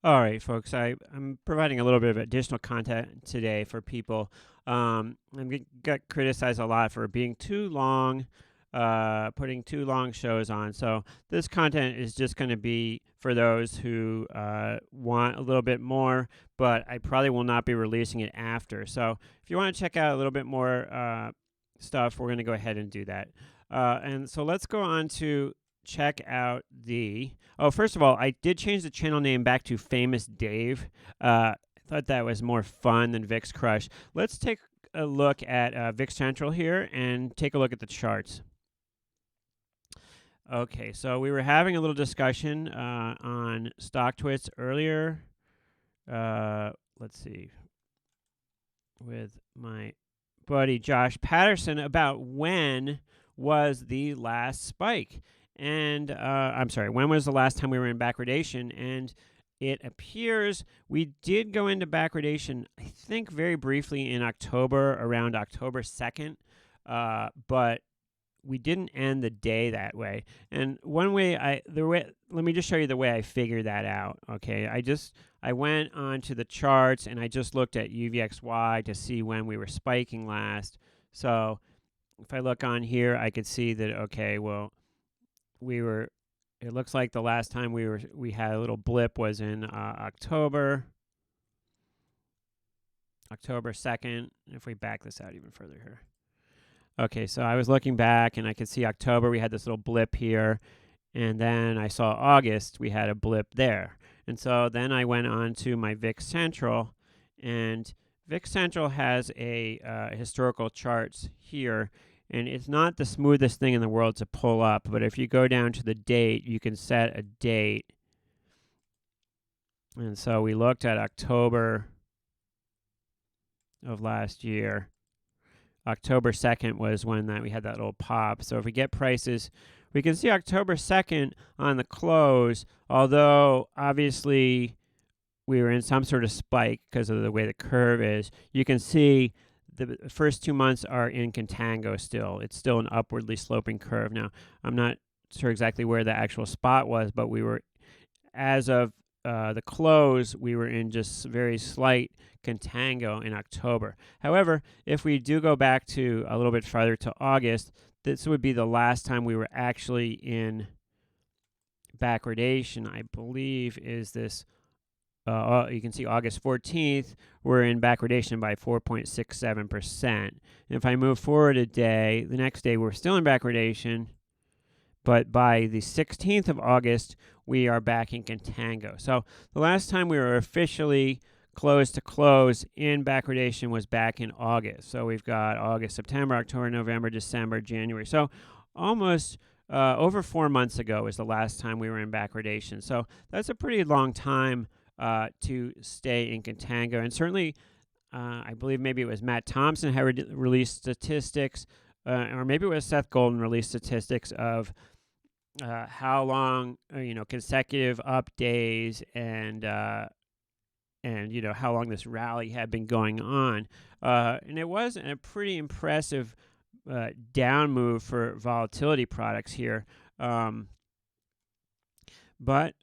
All right, folks, I'm providing a little bit of additional content today for people. Got criticized a lot for being too long, putting too long shows on. So this content is just going to be for those who want a little bit more, but I probably will not be releasing it after. So if you want to check out a little bit more stuff, we're going to go ahead and do that. And so let's go on to check out the first of all, I did change the channel name back to Famous Dave. I thought that was more fun than Vix Crush. Let's take a look at Vix Central here and take a look at the charts. Okay, so we were having a little discussion on StockTwits earlier. Let's see, with my buddy Josh Patterson about when was the last spike. And I'm sorry, when was the last time we were in backwardation? And it appears we did go into backwardation, I think, very briefly in October, around October 2nd, but we didn't end the day that way. And one way let me just show you the way I figured that out. Okay, I went onto the charts and I just looked at UVXY to see when we were spiking last. So if I look on here, I could see that, okay, well, it looks like the last time we had a little blip was in October 2nd. If we back this out even further here. Okay, so I was looking back and I could see October, we had this little blip here. And then I saw August, we had a blip there. And so then I went on to my VIX Central, and VIX Central has a historical charts here. And it's not the smoothest thing in the world to pull up, but if you go down to the date, you can set a date. And so we looked at October of last year. October 2nd was when we had that little pop. So if we get prices, we can see October 2nd on the close, although obviously we were in some sort of spike because of the way the curve is. You can see the first 2 months are in contango still. It's still an upwardly sloping curve. Now, I'm not sure exactly where the actual spot was, but we were, as of the close, we were in just very slight contango in October. However, if we do go back to a little bit farther to August, this would be the last time we were actually in backwardation, I believe, is this. You can see August 14th, we're in backwardation by 4.67%. And if I move forward a day, the next day we're still in backwardation, but by the 16th of August, we are back in contango. So the last time we were officially close to close in backwardation was back in August. So we've got August, September, October, November, December, January. So almost over 4 months ago is the last time we were in backwardation. So that's a pretty long time to stay in contango. And certainly, I believe maybe it was Matt Thompson had released statistics, or maybe it was Seth Golden released statistics of how long, consecutive up days and how long this rally had been going on. And it was a pretty impressive down move for volatility products here. But,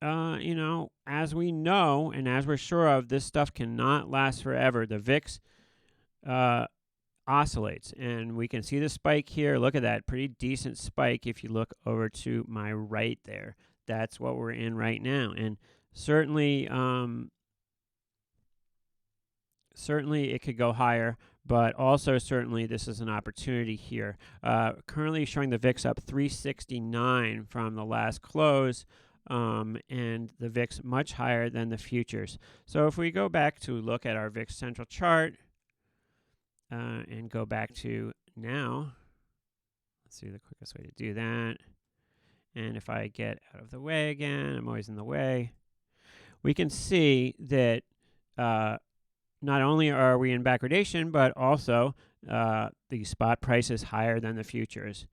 as we know and as we're sure of, this stuff cannot last forever. The VIX oscillates, and we can see the spike here. Look at that, pretty decent spike if you look over to my right there. That's what we're in right now. And certainly it could go higher, but also certainly this is an opportunity here. Currently showing the VIX up 369 from the last close. And the VIX much higher than the futures. So if we go back to look at our VIX Central chart and go back to now, let's see the quickest way to do that. And if I get out of the way again, I'm always in the way, we can see that not only are we in backwardation, but also the spot price is higher than the futures.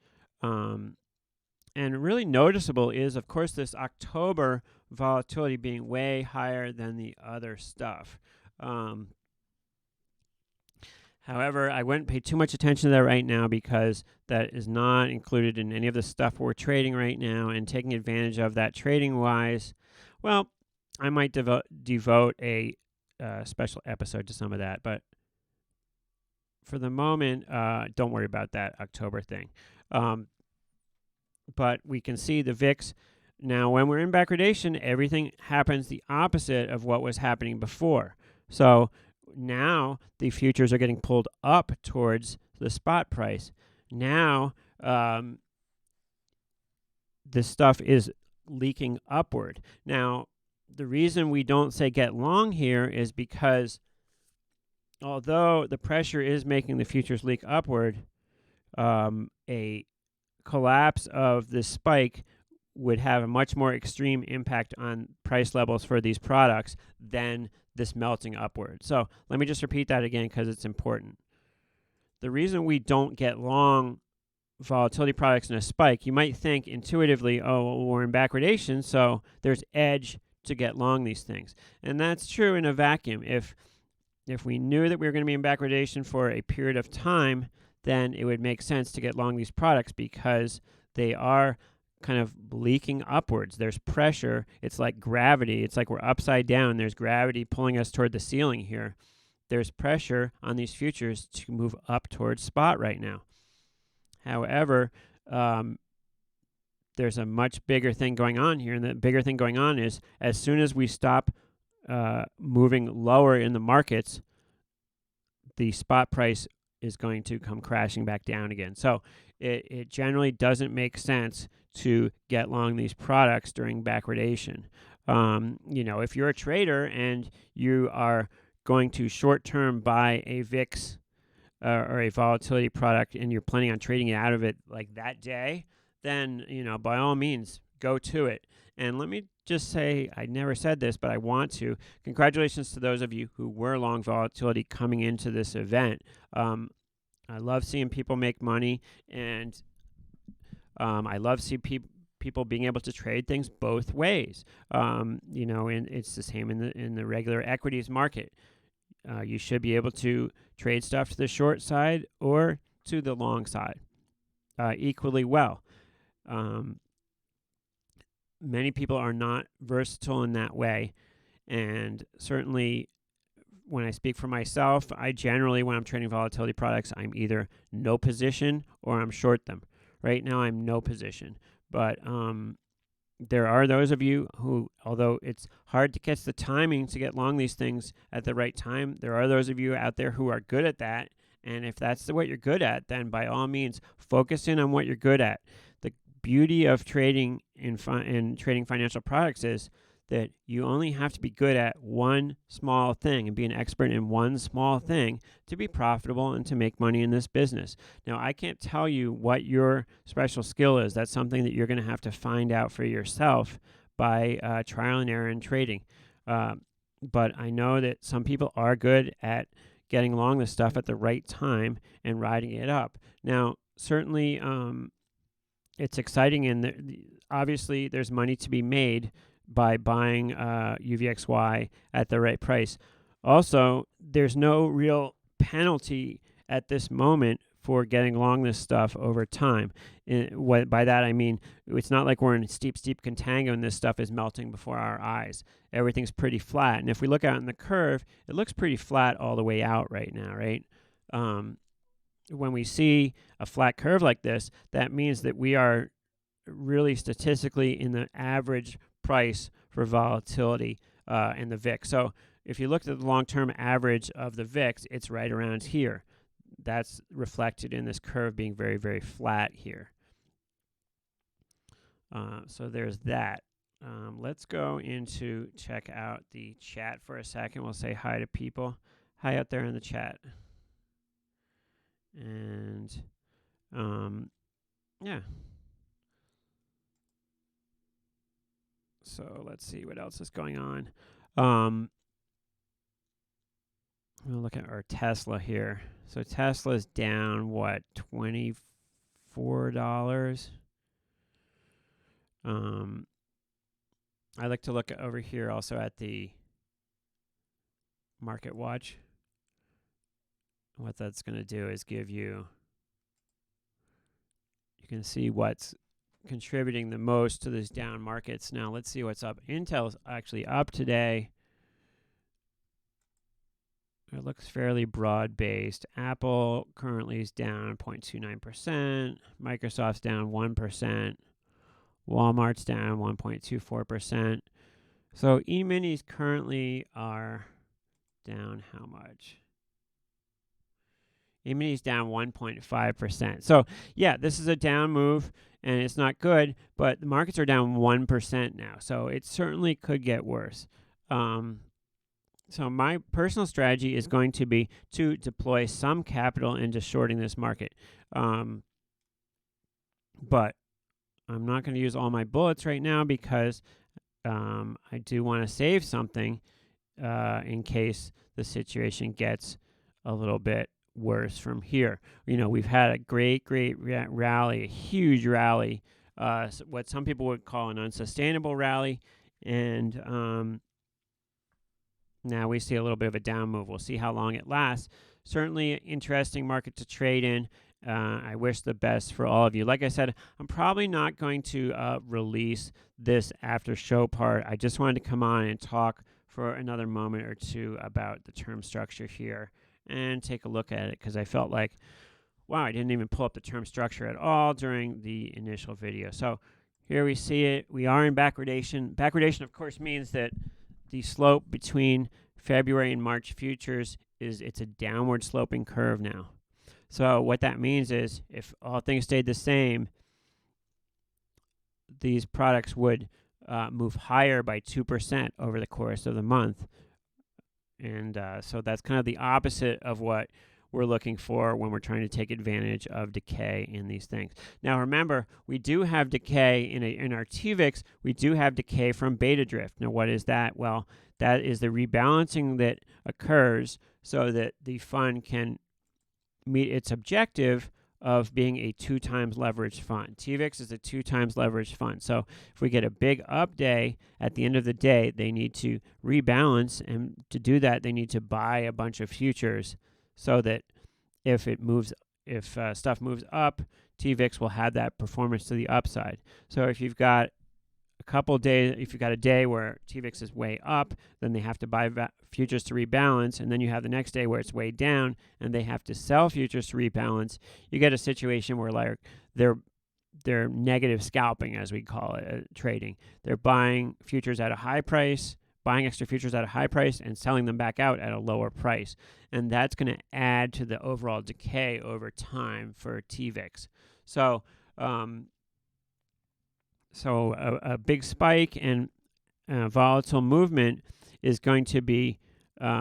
And really noticeable is, of course, this October volatility being way higher than the other stuff. However, I wouldn't pay too much attention to that right now because that is not included in any of the stuff we're trading right now, and taking advantage of that trading-wise, well, I might devote a special episode to some of that, but for the moment, don't worry about that October thing. But we can see the VIX. Now, when we're in backwardation, everything happens the opposite of what was happening before. So now the futures are getting pulled up towards the spot price. Now this stuff is leaking upward. Now, the reason we don't say get long here is because although the pressure is making the futures leak upward, a collapse of this spike would have a much more extreme impact on price levels for these products than this melting upward. So let me just repeat that again because it's important. The reason we don't get long volatility products in a spike, you might think intuitively, oh, well, we're in backwardation, so there's edge to get long these things. And that's true in a vacuum. If we knew that we were going to be in backwardation for a period of time, then it would make sense to get long these products because they are kind of leaking upwards. There's pressure. It's like gravity. It's like we're upside down. There's gravity pulling us toward the ceiling here. There's pressure on these futures to move up towards spot right now. However, there's a much bigger thing going on here. And the bigger thing going on is as soon as we stop moving lower in the markets, the spot price is going to come crashing back down again. So it generally doesn't make sense to get long these products during backwardation. If you're a trader and you are going to short-term buy a VIX or a volatility product and you're planning on trading it out of it like that day, then, by all means, go to it. And let me just say, I never said this, but I want to. Congratulations to those of you who were long volatility coming into this event. I love seeing people make money, and I love seeing people being able to trade things both ways. And it's the same in the regular equities market. You should be able to trade stuff to the short side or to the long side equally well. Many people are not versatile in that way, and certainly when I speak for myself, I generally, when I'm trading volatility products, I'm either no position or I'm short them. Right now, I'm no position, but there are those of you who, although it's hard to catch the timing to get long these things at the right time, there are those of you out there who are good at that. And if that's what you're good at, then by all means, focus in on what you're good at. The beauty of trading in trading financial products is that you only have to be good at one small thing and be an expert in one small thing to be profitable and to make money in this business. Now, I can't tell you what your special skill is. That's something that you're going to have to find out for yourself by trial and error in trading. But I know that some people are good at getting along this stuff at the right time and riding it up. Now, certainly it's exciting, and obviously there's money to be made by buying UVXY at the right price. Also, there's no real penalty at this moment for getting long this stuff over time. By that I mean, it's not like we're in steep contango and this stuff is melting before our eyes. Everything's pretty flat. And if we look out in the curve, it looks pretty flat all the way out right now, right? When we see a flat curve like this, that means that we are really statistically in the average price for volatility in the VIX. So if you look at the long-term average of the VIX, it's right around here. That's reflected in this curve being very, very flat here. So there's that. Let's go into check out the chat for a second. We'll say hi to people. Hi out there in the chat. And yeah. So let's see what else is going on. We'll look at our Tesla here. So Tesla's down, what, $24? I like to look over here also at the Market Watch. What that's going to do is give you, you can see what's contributing the most to these down markets. Now let's see what's up. Intel's actually up today. It looks fairly broad-based. Apple currently is down 0.29%. Microsoft's down 1%. Walmart's down 1.24%. So E-minis currently are down how much? E-minis down 1.5%. So yeah, this is a down move, and it's not good, but the markets are down 1% now. So it certainly could get worse. So my personal strategy is going to be to deploy some capital into shorting this market. But I'm not going to use all my bullets right now because I do want to save something in case the situation gets a little bit worse from here. You know, we've had a great rally, a huge rally, what some people would call an unsustainable rally, and now we see a little bit of a down move. We'll see how long it lasts. Certainly an interesting market to trade in. I wish the best for all of you. Like I said, I'm probably not going to release this after show part. I just wanted to come on and talk for another moment or two about the term structure here and take a look at it, because I felt like, wow, I didn't even pull up the term structure at all during the initial video. So here we see it. We are in backwardation. Backwardation, of course, means that the slope between February and March futures it's a downward sloping curve now. So what that means is if all things stayed the same, these products would move higher by 2% over the course of the month. And so that's kind of the opposite of what we're looking for when we're trying to take advantage of decay in these things. Now remember, we do have decay in our TVIX. We do have decay from beta drift. Now what is that? Well, that is the rebalancing that occurs so that the fund can meet its objective of being a 2 times leveraged fund. TVIX is a 2 times leveraged fund. So if we get a big up day, at the end of the day, they need to rebalance, and to do that, they need to buy a bunch of futures so that if stuff moves up, TVIX will have that performance to the upside. So if you've got a couple days, if you've got a day where TVIX is way up, then they have to buy futures to rebalance, and then you have the next day where it's way down, and they have to sell futures to rebalance. You get a situation where like they're negative scalping, as we call it, trading. They're buying futures at a high price, buying extra futures at a high price, and selling them back out at a lower price. And that's going to add to the overall decay over time for TVIX. So a big spike and volatile movement is going to be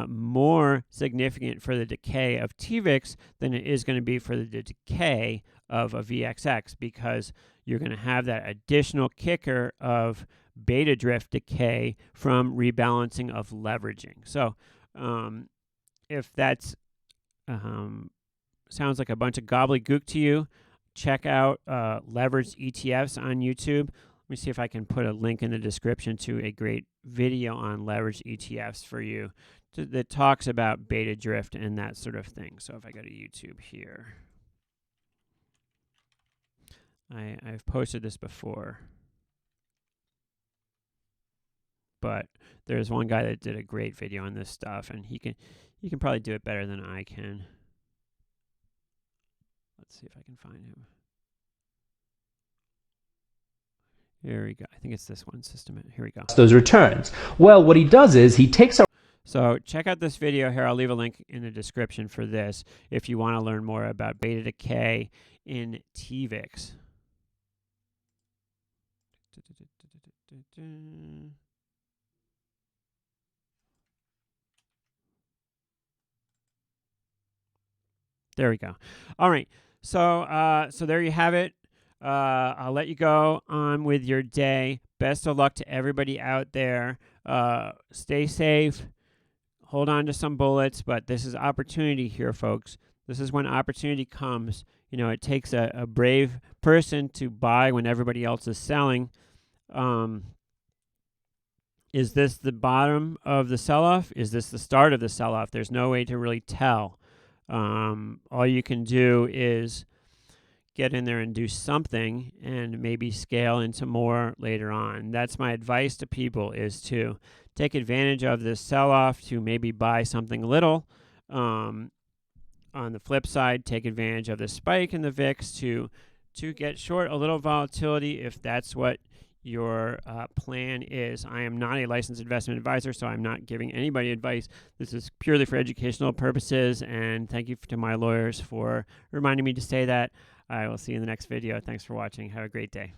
more significant for the decay of TVIX than it is going to be for the decay of a VXX, because you're going to have that additional kicker of beta drift decay from rebalancing of leveraging. So if that's sounds like a bunch of gobbledygook to you, check out leveraged ETFs on YouTube. Let me see if I can put a link in the description to a great video on leveraged ETFs for you that talks about beta drift and that sort of thing. So if I go to YouTube here, I've posted this before, but there's one guy that did a great video on this stuff, and he can probably do it better than I can. Let's see if I can find him. Here we go. I think it's this one, system. Here we go. Those returns. Well, what he does is he takes our... So check out this video here. I'll leave a link in the description for this if you want to learn more about beta decay in TVIX. There we go. All right. So there you have it. I'll let you go on with your day. Best of luck to everybody out there. Stay safe. Hold on to some bullets, but this is opportunity here, folks. This is when opportunity comes. You know, it takes a brave person to buy when everybody else is selling. Is this the bottom of the sell-off? Is this the start of the sell-off? There's no way to really tell. All you can do is get in there and do something and maybe scale into more later on. That's my advice to people, is to take advantage of this sell-off to maybe buy something little. On the flip side, take advantage of the spike in the VIX to get short a little volatility if that's what your plan is. I am not a licensed investment advisor, so I'm not giving anybody advice. This is purely for educational purposes, and thank you to my lawyers for reminding me to say that. I will see you in the next video. Thanks for watching. Have a great day.